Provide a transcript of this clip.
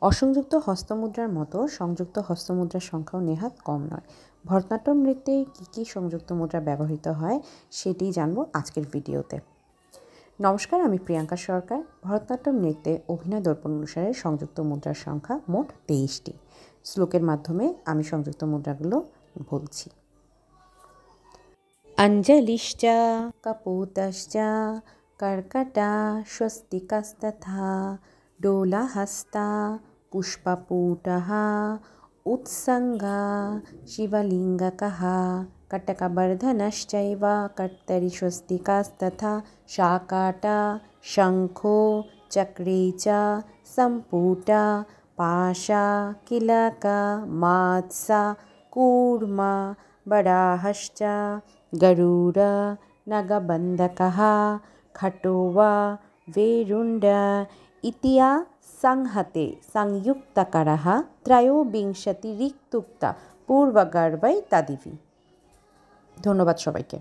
অসংযুক্ত হস্তমুদ্রার মতো সংযুক্ত হস্তমুদ্রার সংখ্যাও নেহাত কম নয়। ভরতনাট্যম নৃত্যে কী কী সংযুক্ত মুদ্রা ব্যবহৃত হয় সেটি জানব আজকের ভিডিওতে। নমস্কার, আমি প্রিয়াঙ্কা সরকার। ভরতনাট্যম নৃত্যে অভিনয় দর্পণ অনুসারে সংযুক্ত মুদ্রার সংখ্যা মোট 23টি। শ্লোকের মাধ্যমে আমি সংযুক্ত মুদ্রাগুলো বলছি। অঞ্জলিশ্চ কপোতশ্চ কর্কটা স্বস্তিকস্তথা ডোলাহস্তা পুষ্পপুটः उत्सङ्गा शिवलिङ्गकः कटकवर्धनश्चैव कर्तरि स्वस्तिकास्तथा शाकाटा शङ्खो चक्रे च सम्पुटा पाशा किलका मात्सा कूर्मा वराहश्च गरुड नगबन्धकः खटो वा वेरुण्ड इतिया संहते संयुक्तकरः त्रयोविंशतिरिक्तुक्ता पूर्वगर्भै तदिवि। ধন্যবাদ সবাইকে।